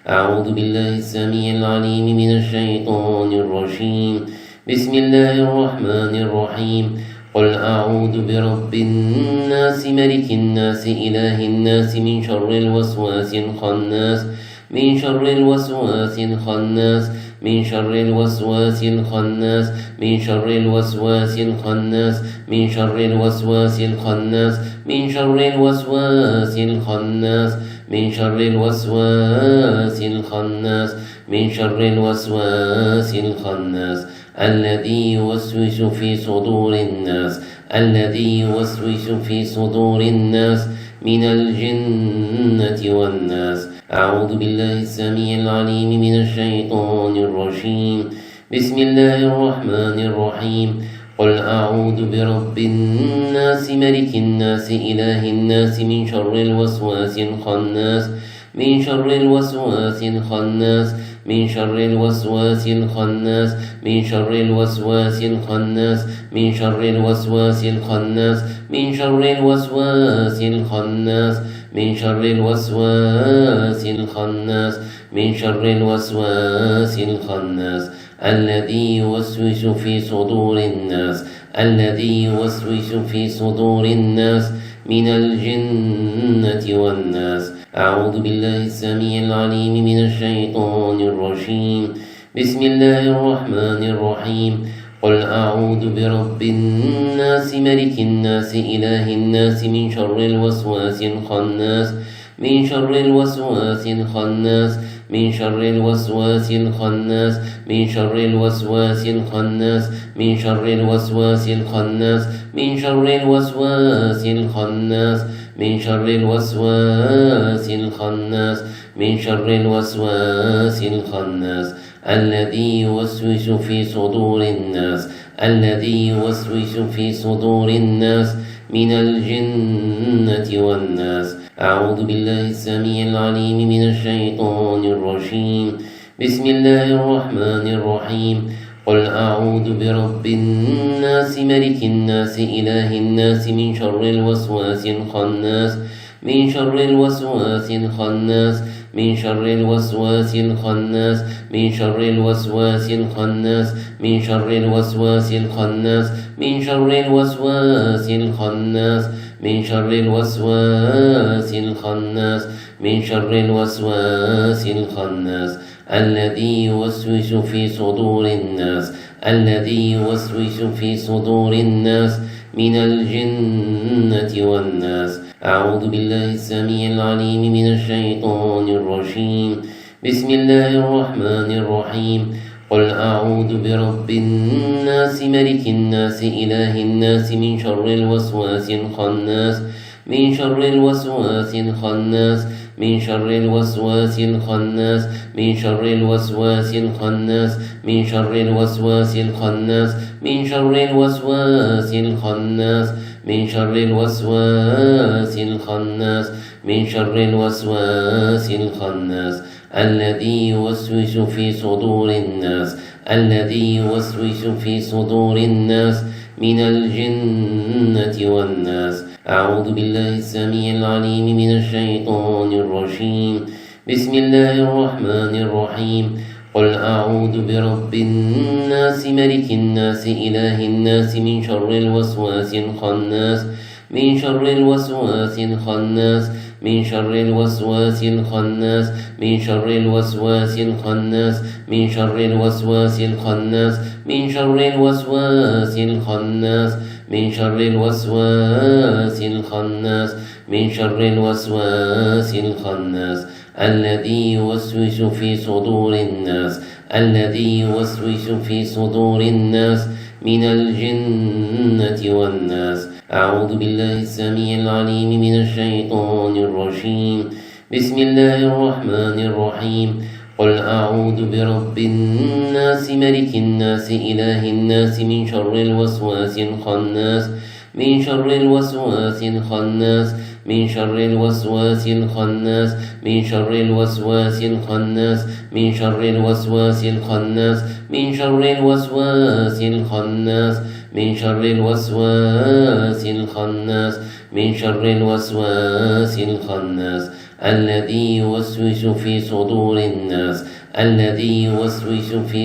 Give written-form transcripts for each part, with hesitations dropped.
أعوذ بالله السميع العليم من الشيطان الرجيم. بسم الله الرحمن الرحيم. قل أعوذ برب الناس ملك الناس إله الناس من شر الوسواس الخناس من شر الوسواس الخناس من شر الوسواس الخناس من شر الوسواس الخناس من شر الوسواس الخناس من شر الوسواس الخناس من شر الوسواس الخناس من شر الوسواس الخناس الذي يوسوس في صدور الناس الذي يوسوس في صدور الناس من الجنة والناس. أعوذ بالله السميع العليم من الشيطان الرجيم. بسم الله الرحمن الرحيم. قل أعوذ برب الناس ملك الناس إله الناس من شر الوسواس الخناس من شر الوسواس الخناس من شر الوسواس الخناس من شر الوسواس الخناس من شر الوسواس الخناس من شر الوسواس الخناس من شر الوسواس الخناس من شر الوسواس الخناس الذي يوسوس في صدور الناس الذي يوسوس في صدور الناس من الجنة والناس. أعوذ بالله السميع العليم من الشيطان الرجيم. بسم الله الرحمن الرحيم. قل أعوذ برب الناس ملك الناس إله الناس من شر الوسواس الخناس من شر الوسواس الخناس من شر الوسواس الخناس من شر الوسواس الخناس من شر الوسواس الخناس من شر الوسواس الخناس من شر الوسواس الخناس من شر الوسواس الخناس الذي يوسوس في صدور الناس الذي يوسوس في صدور الناس من الجنة والناس. أعوذ بالله السميع العليم من الشيطان الرجيم. بسم الله الرحمن الرحيم. قل أعوذ برب الناس ملك الناس إله الناس من شر الوسواس الخناس من شر الوسواس الخناس من شر الوسواس الخناس من شر الوسواس الخناس من شر الوسواس الخناس من شر الوسواس الخناس من شر الوسواس الخناس من شر الوسواس الخناس الذي يوسوس في صدور الناس الذي يوسوس في صدور الناس من الجنة والناس. أعوذ بالله السميع العليم من الشيطان الرجيم. بسم الله الرحمن الرحيم. قل أعوذ برب الناس ملك الناس إله الناس من شر الوسواس الخناس من شر الوسواس الخناس من شر الوسواس الخناس من شر الوسواس الخناس من شر الوسواس الخناس من شر الوسواس الخناس من شر الوسواس الخناس من شر الوسواس الخناس الذي يوسوس في صدور الناس الذي يوسوس في صدور الناس من الجنة والناس. أعوذ بالله السميع العليم من الشيطان الرجيم. بسم الله الرحمن الرحيم. قل أعوذ برب الناس ملك الناس إله الناس من شر الوسواس الخناس من شر الوسواس الخناس من شر الوسواس الخناس من شر الوسواس الخناس من شر الوسواس الخناس من شر الوسواس الخناس من شر الوسواس الخناس من شر الوسواس الخناس الذي يوسوس في صدور الناس الذي يوسوس في صدور الناس من الجنة والناس. أعوذ بالله السميع العليم من الشيطان الرجيم. بسم الله الرحمن الرحيم. قل أعوذ برب الناس ملك الناس إله الناس من شر الوسواس الخناس من شر الوسواس الخناس من شر الوسواس الخناس من شر الوسواس الخناس من شر الوسواس الخناس من شر الوسواس الخناس من شر الوسواس الخناس من شر الوسواس الخناس الذي يوسوس في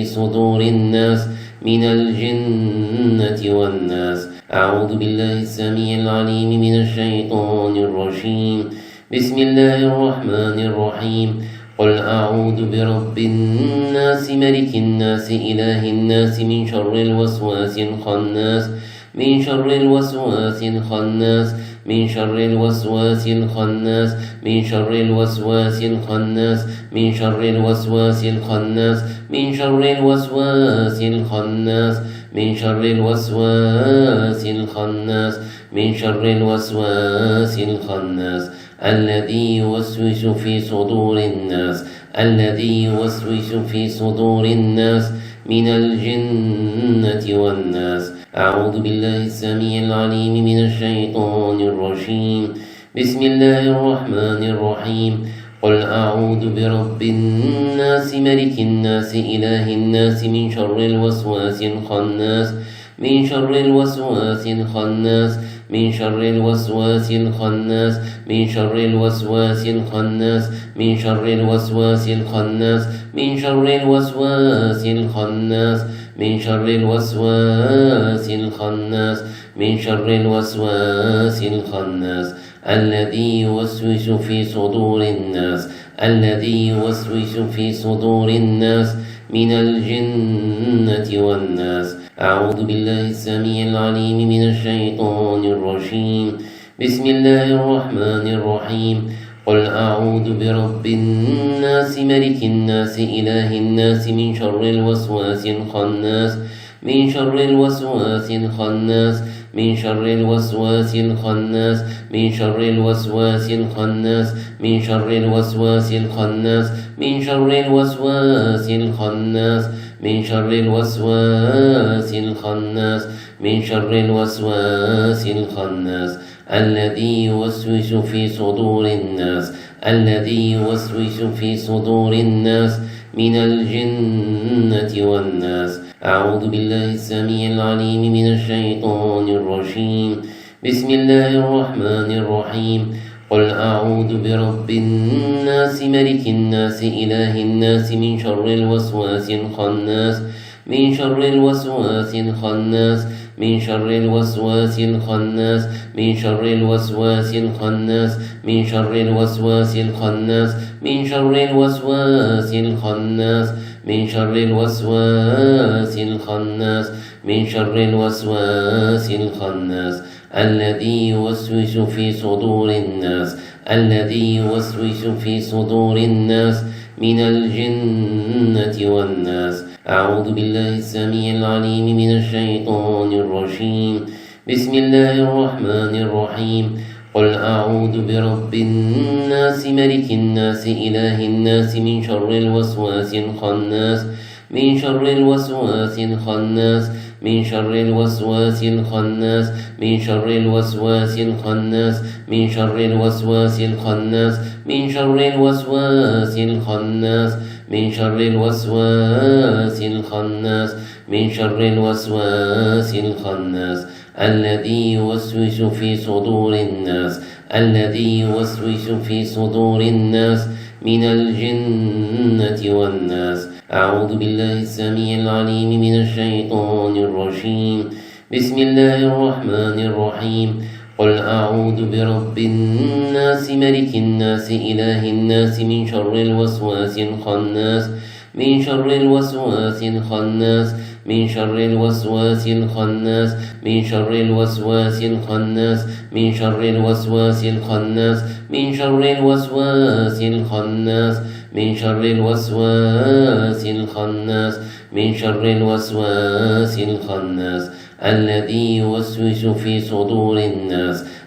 صدور الناس من الجنة والناس. أعوذ بالله السميع العليم من الشيطان الرجيم. بسم الله الرحمن الرحيم. قل أعوذ برب الناس ملك الناس إله الناس من شر الوسواس الخناس الذي يوسوس في صدور الناس من الجنة والناس. أعوذ بالله السميع العليم من الشيطان الرجيم. بسم الله الرحمن الرحيم. قل أعوذ برب الناس ملك الناس إله الناس من شر الوسواس الخناس الذي يوسوس في صدور الناس من الجنة والناس. أعوذ بالله السميع العليم من الشيطان الرجيم. بسم الله الرحمن الرحيم. قل أعوذ برب الناس ملك الناس إله الناس من شر الوسواس الخناس الذي يوسوس في صدور الناس من الجنة والناس. أعوذ بالله السميع العليم من الشيطان الرجيم. بسم الله الرحمن الرحيم. قل أعوذ برب الناس ملك الناس إله الناس من شر الوسواس الخناس الذي يوسوس في صدور الناس من الجنة والناس. أعوذ بالله السميع العليم من الشيطان الرجيم. بسم الله الرحمن الرحيم. قل أعوذ برب الناس ملك الناس إله الناس من شر الوسواس الخناس الذي يوسوس في صدور الناس من الجنة والناس. أعوذ بالله السميع العليم من الشيطان الرجيم. بسم الله الرحمن الرحيم. قل أعوذ برب الناس ملك الناس إله الناس من شر الوسواس الخناس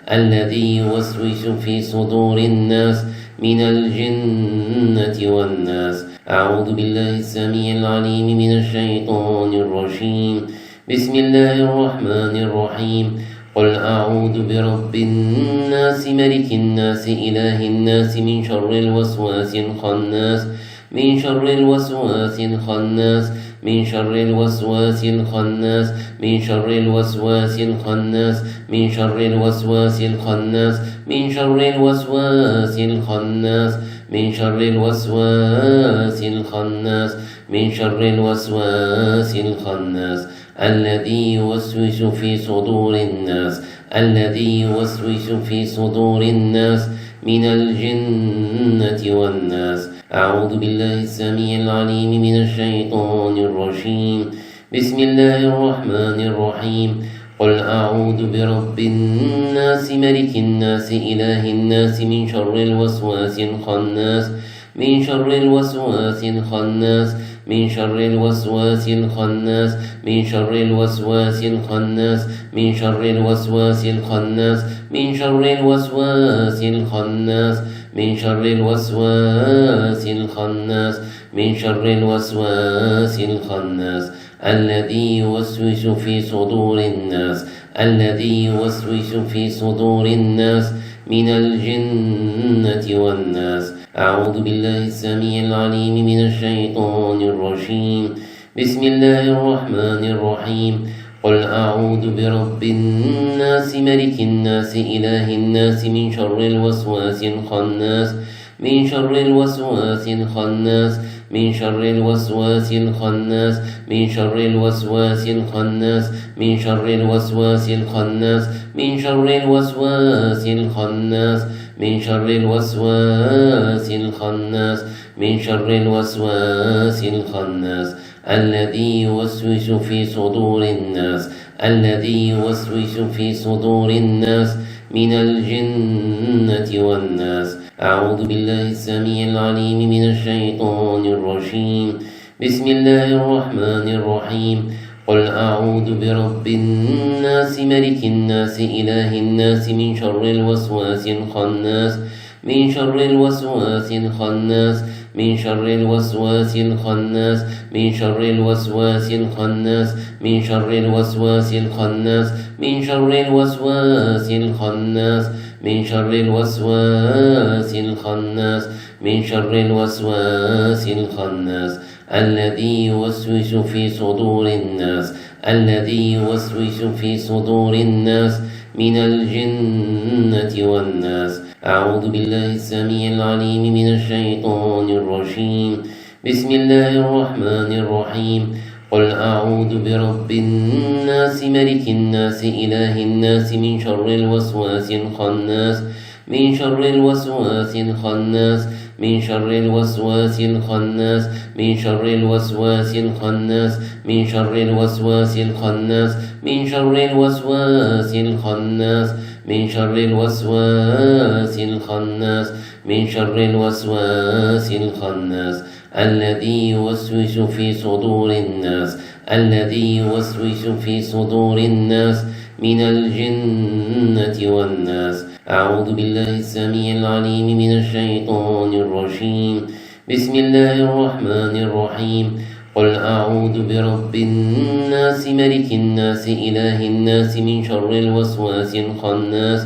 الذي يوسوس في صدور الناس من الجنة والناس. أعوذ بالله السميع العليم من الشيطان الرجيم. بسم الله الرحمن الرحيم. قل أعوذ برب الناس ملك الناس إله الناس من شر الوسواس الخناس من شر الوسواس الخناس من شر الوسواس الخناس من شر الوسواس الخناس من شر الوسواس الخناس من شر الوسواس الخناس من شر الوسواس الخناس من شر الوسواس الخناس الذي يوسوس في صدور الناس الذي يوسوس في صدور الناس من الجنة والناس. أعوذ بالله السميع العليم من الشيطان الرجيم. بسم الله الرحمن الرحيم. قل أعوذ برب الناس ملك الناس إله الناس من شر الوسواس الخناس من شر الوسواس الخناس من شر الوسواس الخناس من شر الوسواس الخناس من شر الوسواس الخناس من شر الوسواس الخناس من شر الوسواس الخناس من شر الوسواس الخناس الذي يوسوس في صدور الناس الذي يوسوس في صدور الناس من الجنة والناس. أعوذ بالله السميع العليم من الشيطان الرجيم. بسم الله الرحمن الرحيم. قل أعوذ برب الناس ملك الناس إله الناس من شر الوسواس الخناس من شر الوسواس الخناس من شر الوسواس الخناس من شر الوسواس الخناس من شر الوسواس الخناس من شر الوسواس الخناس من شر الوسواس الخناس من شر الوسواس الخناس الذي يوسوس في صدور الناس الذي يوسوس في صدور الناس من الجنة والناس. أعوذ بالله السميع العليم من الشيطان الرجيم. بسم الله الرحمن الرحيم. قل أعوذ برب الناس ملك الناس إله الناس من شر الوسواس الخناس من شر الوسواس الخناس من شر الوسواس الخناس من شر الوسواس الخناس من شر الوسواس الخناس من شر الوسواس الخناس من شر الوسواس الخناس من شر الوسواس الخناس الذي يوسوس في صدور الناس الذي يوسوس في صدور الناس من الجنة والناس. أعوذ بالله السميع العليم من الشيطان الرجيم. بسم الله الرحمن الرحيم. قل أعوذ برب الناس ملك الناس إله الناس من شر الوسواس الخناس من شر الوسواس الخناس من شر الوسواس الخناس من شر الوسواس الخناس من شر الوسواس الخناس من شر الوسواس الخناس من شر الوسواس الخناس من شر الوسواس الخناس الذي يوسوس في صدور الناس الذي يوسوس في صدور الناس من الجنة والناس. أعوذ بالله السميع العليم من الشيطان الرجيم. بسم الله الرحمن الرحيم. قل أعوذ برب الناس ملك الناس إله الناس من شر الوسواس الخناس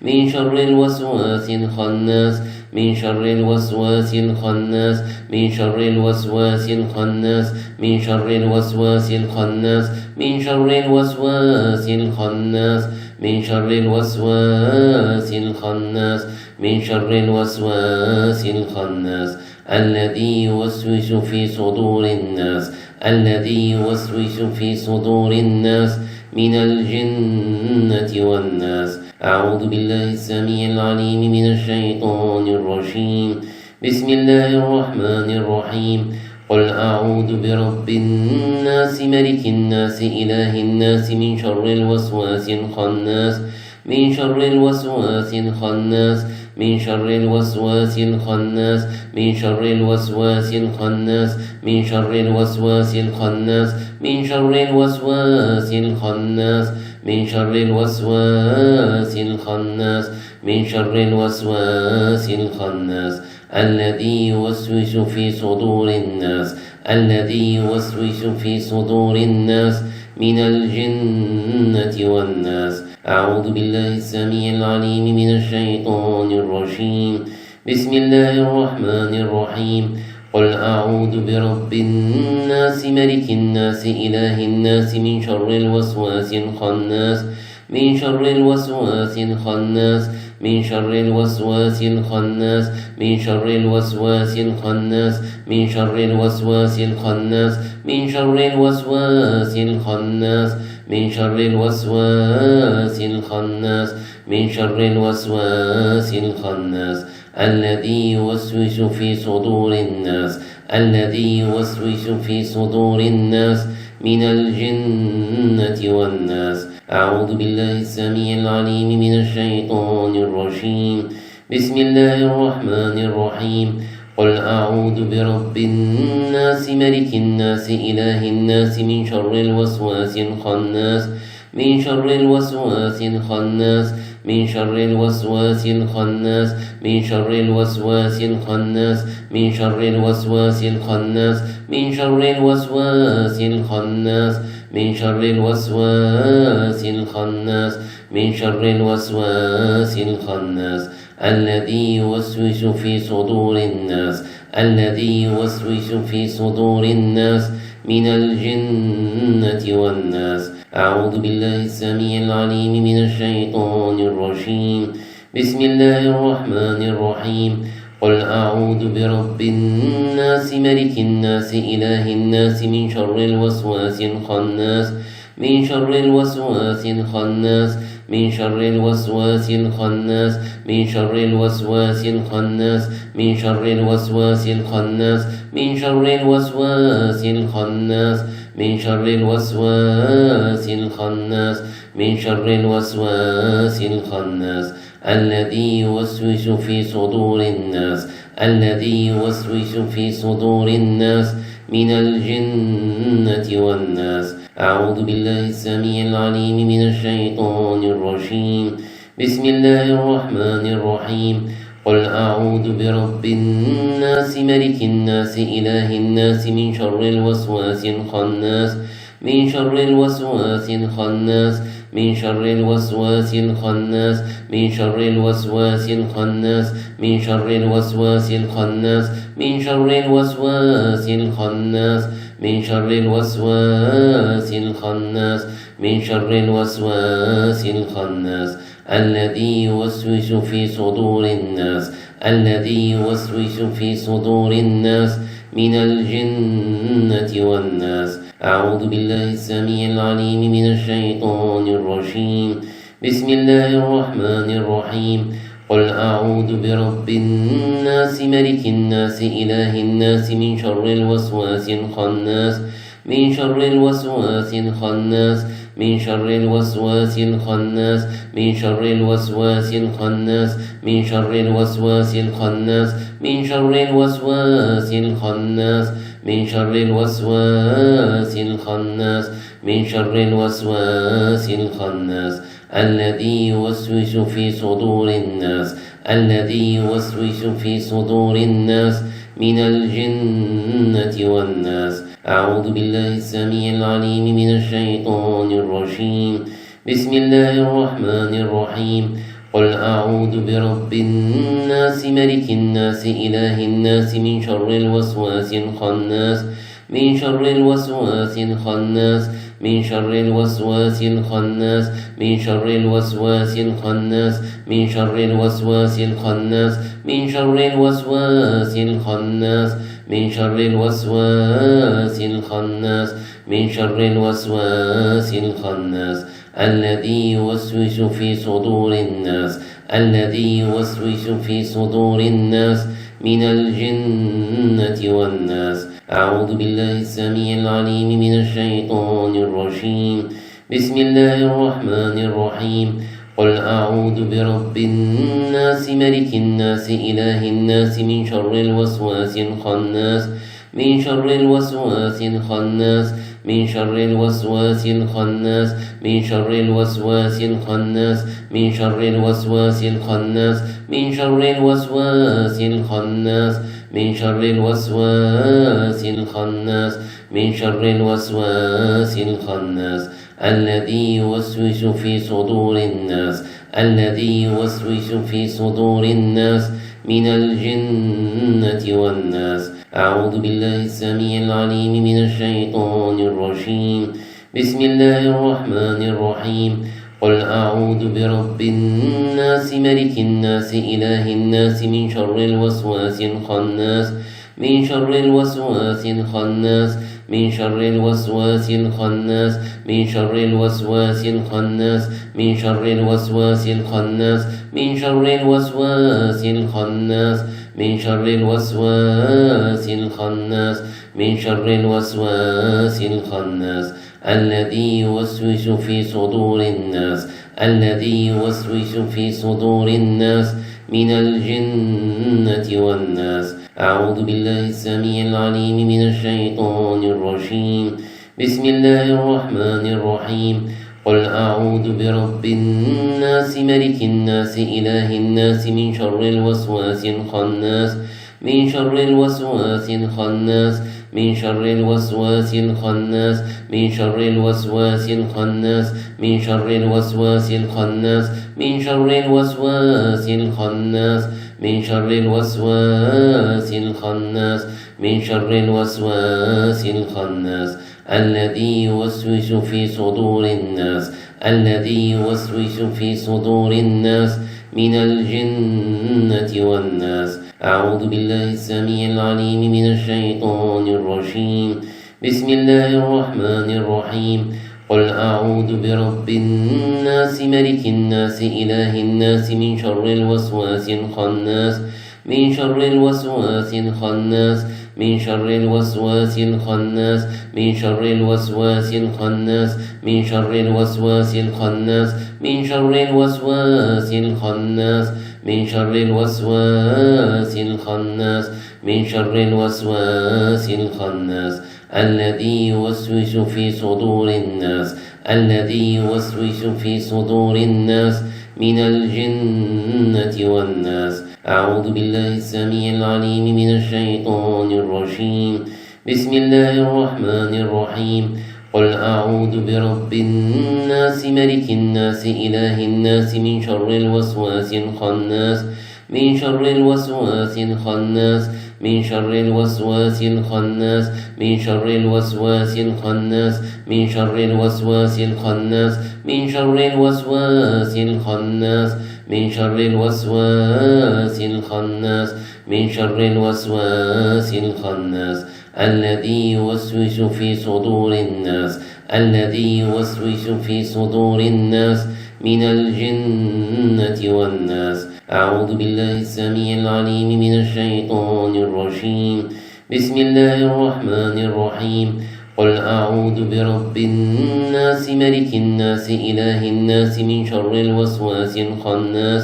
من شر الوسواس الخناس من شر الوسواس الخناس من شر الوسواس الخناس من شر الوسواس الخناس من شر الوسواس الخناس من شر الوسواس الخناس من شر الوسواس الخناس الذي يوسوس في صدور الناس الذي يوسوس في صدور الناس من الجنة والناس. أعوذ بالله السميع العليم من الشيطان الرجيم. بسم الله الرحمن الرحيم. قل أعوذ برب الناس ملك الناس إله الناس من شر الوسواس الخناس من شر الوسواس الخناس من شر الوسواس الخناس من شر الوسواس الخناس من شر الوسواس الخناس من شر الوسواس الخناس من شر الوسواس الخناس من شر الوسواس الخناس الذي يوسوس في صدور الناس الذي يوسوس في صدور الناس من الجنة والناس. أعوذ بالله السميع العليم من الشيطان الرجيم. بسم الله الرحمن الرحيم. قل أعوذ برب الناس ملك الناس إله الناس من شر الوسواس الخناس من شر الوسواس الخناس من شر الوسواس الخناس من شر الوسواس الخناس من شر الوسواس الخناس من شر الوسواس الخناس من شر الوسواس الخناس من شر الوسواس الخناس الذي يوسوس في صدور الناس الذي يوسوس في صدور الناس من الجنة والناس. أعوذ بالله السميع العليم من الشيطان الرجيم. بسم الله الرحمن الرحيم. قل أعوذ برب الناس ملك الناس إله الناس من شر الوسواس الخناس من شر الوسواس الخناس من شر الوسواس الخناس من شر الوسواس الخناس من شر الوسواس الخناس من شر الوسواس الخناس من شر الوسواس الخناس من شر الوسواس الخناس الذي يوسوس في صدور الناس الذي يوسوس في صدور الناس من الجنة والناس. أعوذ بالله السميع العليم من الشيطان الرجيم. بسم الله الرحمن الرحيم. قل أعوذ برب الناس ملك الناس إله الناس من شر الوسواس الخناس من شر الوسواس الخناس من شر الوسواس الخناس من شر الوسواس الخناس من شر الوسواس الخناس من شر الوسواس الخناس من شر الوسواس الخناس من شر الوسواس الخناس الذي يوسوس في صدور الناس الذي يوسوس في صدور الناس من الجنة والناس. أعوذ بالله السميع العليم من الشيطان الرجيم. بسم الله الرحمن الرحيم. قل أعوذ برب الناس ملك الناس إله الناس من شر الوسواس الخناس من شر الوسواس الخناس من شر الوسواس الخناس من شر الوسواس الخناس من شر الوسواس الخناس من شر الوسواس الخناس من شر الوسواس الخناس من شر الوسواس الخناس الذي يوسوس في صدور الناس الذي يوسوس في صدور الناس من الجنة والناس. أعوذ بالله السميع العليم من الشيطان الرجيم. بسم الله الرحمن الرحيم. قل أعوذ برب الناس ملك الناس إله الناس من شر الوسواس الخناس من شر الوسواس الخناس من شر الوسواس الخناس من شر الوسواس الخناس من شر الوسواس الخناس من شر الوسواس الخناس من شر الوسواس الخناس من شر الوسواس الخناس الذي يوسوس في صدور الناس الذي يوسوس في صدور الناس من الجنة والناس. أعوذ بالله السميع العليم من الشيطان الرجيم. بسم الله الرحمن الرحيم. قل أعوذ برب الناس ملك الناس إله الناس من شر الوسواس الخناس من شر الوسواس الخناس من شر الوسواس الخناس من شر الوسواس الخناس من شر الوسواس الخناس من شر الوسواس الخناس من شر الوسواس الخناس من شر الوسواس الخناس الذي يوسوس في صدور الناس الذي يوسوس في صدور الناس من الجنة والناس. أعوذ بالله السميع العليم من الشيطان الرجيم. بسم الله الرحمن الرحيم. قل أعوذ برب الناس ملك الناس إله الناس من شر الوسواس الخناس من شر الوسواس الخناس من شر الوسواس الخناس من شر الوسواس الخناس من شر الوسواس الخناس من شر الوسواس الخناس من شر الوسواس الخناس من شر الوسواس الخناس الذي يوسوس في صدور الناس الذي يوسوس في صدور الناس من الجنة والناس. أعوذ بالله السميع العليم من الشيطان الرجيم. بسم الله الرحمن الرحيم. قل أعوذ برب الناس ملك الناس إله الناس من شر الوسواس الخناس من شر الوسواس الخناس من شر الوسواس الخناس من شر الوسواس الخناس من شر الوسواس الخناس من شر الوسواس الخناس من شر الوسواس الخناس من شر الوسواس الخناس الذي يوسوس في صدور الناس الذي يوسوس في صدور الناس من الجنة والناس. أعوذ بالله السميع العليم من الشيطان الرجيم. بسم الله الرحمن الرحيم. قل أعوذ برب الناس ملك الناس إله الناس من شر الوسواس الخناس من شر الوسواس الخناس من شر الوسواس الخناس من شر الوسواس الخناس من شر الوسواس الخناس من شر الوسواس الخناس من شر الوسواس الخناس من شر الوسواس الخناس الذي يوسوس في صدور الناس الذي يوسوس في صدور الناس من الجنة والناس. أعوذ بالله السميع العليم من الشيطان الرجيم. بسم الله الرحمن الرحيم. قل أعوذ برب الناس ملك الناس إله الناس من شر الوسواس الخناس من شر الوسواس الخناس من شر الوسواس الخناس من شر الوسواس الخناس من شر الوسواس الخناس من شر الوسواس الخناس من شر الوسواس الخناس من شر الوسواس الخناس الذي يوسوس في صدور الناس الذي يوسوس في صدور الناس من الجنة والناس. أعوذ بالله السميع العليم من الشيطان الرجيم. بسم الله الرحمن الرحيم. قل أعوذ برب الناس ملك الناس إله الناس من شر الوسواس الخناس من شر الوسواس الخناس من شر الوسواس الخناس من شر الوسواس الخناس من شر الوسواس الخناس من شر الوسواس الخناس من شر الوسواس الخناس من شر الوسواس الخناس الذي يوسوس في صدور الناس الذي يوسوس في صدور الناس من الجنة والناس. أعوذ بالله السميع العليم من الشيطان الرجيم. بسم الله الرحمن الرحيم. قل أعوذ برب الناس ملك الناس إله الناس من شر الوسواس الخناس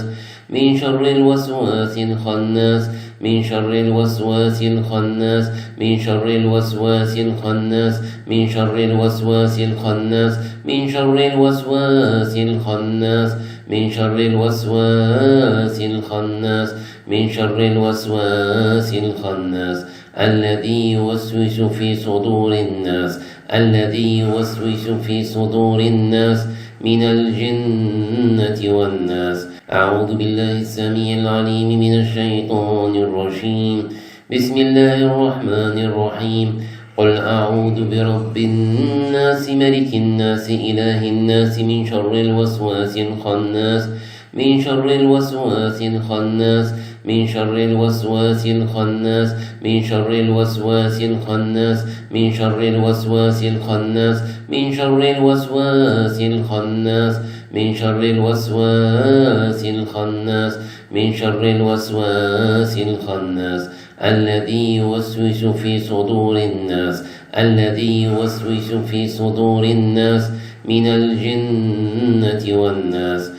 من شر الوسواس الخناس من شر الوسواس الخناس من شر الوسواس الخناس من شر الوسواس الخناس من شر الوسواس الخناس من شر الوسواس الخناس من شر الوسواس الخناس الذي يوسوس في صدور الناس الذي يوسوس في صدور الناس من الجنة والناس. أعوذ بالله السميع العليم من الشيطان الرجيم. بسم الله الرحمن الرحيم. قل أعوذ برب الناس ملك الناس إله الناس من شر الوسواس الخناس من شر الوسواس الخناس من شر الوسواس الخناس من شر الوسواس الخناس من شر الوسواس الخناس من شر الوسواس الخناس من شر الوسواس الخناس من شر الوسواس الخناس الذي يوسوس في صدور الناس الذي يوسوس في صدور الناس من الجنة والناس.